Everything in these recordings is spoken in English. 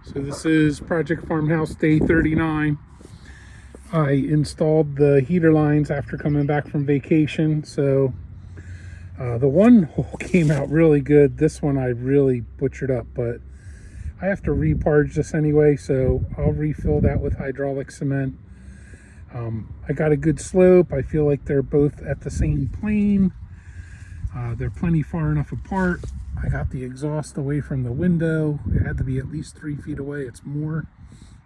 So this is Project Farmhouse Day 39. I installed the heater lines after coming back from vacation. So the one hole came out really good. This one I really butchered up, but I have to reparge this anyway, so I'll refill that with hydraulic cement. I got a good slope. I feel like they're both at the same plane. They're plenty far enough apart. I got the exhaust away from the window. It had to be at least 3 feet away. It's more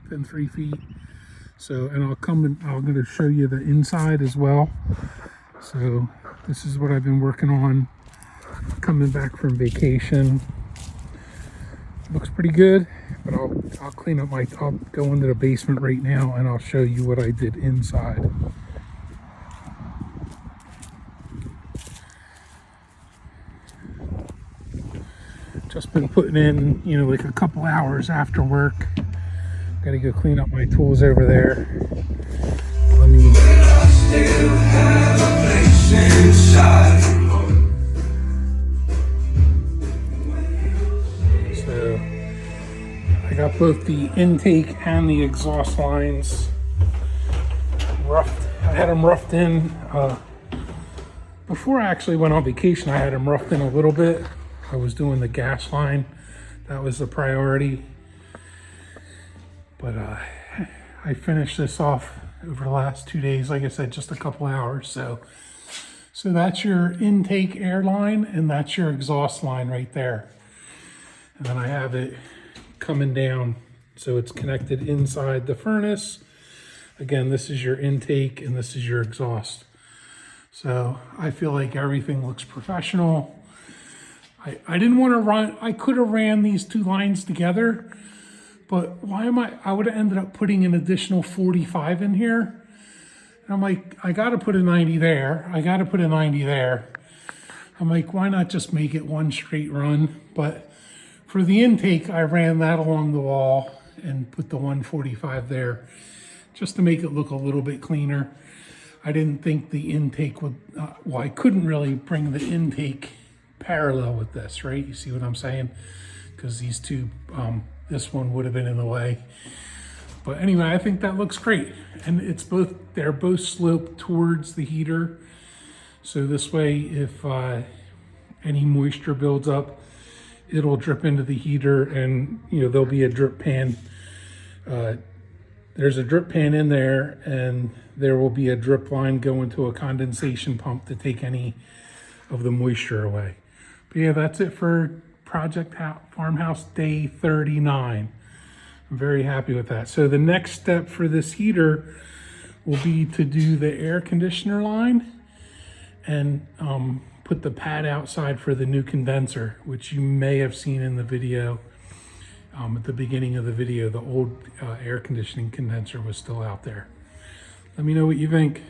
than 3 feet. So, and I'm going to show you the inside as well. So this is what I've been working on coming back from vacation. Looks pretty good, but I'll clean up I'll go into the basement right now and I'll show you what I did inside. Just been putting in, like a couple hours after work. Gotta go clean up my tools over there. Let me. So I got both the intake and the exhaust lines roughed. I had them roughed in. Before I actually went on vacation, I had them roughed in a little bit. I was doing the gas line. That was the priority. But I finished this off over the last 2 days. Like I said, just a couple hours. So that's your intake air line and that's your exhaust line right there. And then I have it coming down. So it's connected inside the furnace. Again, this is your intake and this is your exhaust. So I feel like everything looks professional. I didn't want to run, I could have ran these two lines together, but I would have ended up putting an additional 45 in here. And I'm like, I got to put a 90 there. I got to put a 90 there. I'm like, why not just make it one straight run? But for the intake, I ran that along the wall and put the 145 there just to make it look a little bit cleaner. I didn't think the intake would, I couldn't really bring the intake parallel with this, right? You see what I'm saying? Because these two, this one would have been in the way. But anyway, I think that looks great. And they're both sloped towards the heater. So this way, if any moisture builds up, it'll drip into the heater and, there'll be a drip pan. There's a drip pan in there and there will be a drip line going to a condensation pump to take any of the moisture away. But yeah, that's it for Project Farmhouse Day 39. I'm very happy with that. So the next step for this heater will be to do the air conditioner line and put the pad outside for the new condenser, which you may have seen in the video. At the beginning of the video, the old air conditioning condenser was still out there. Let me know what you think.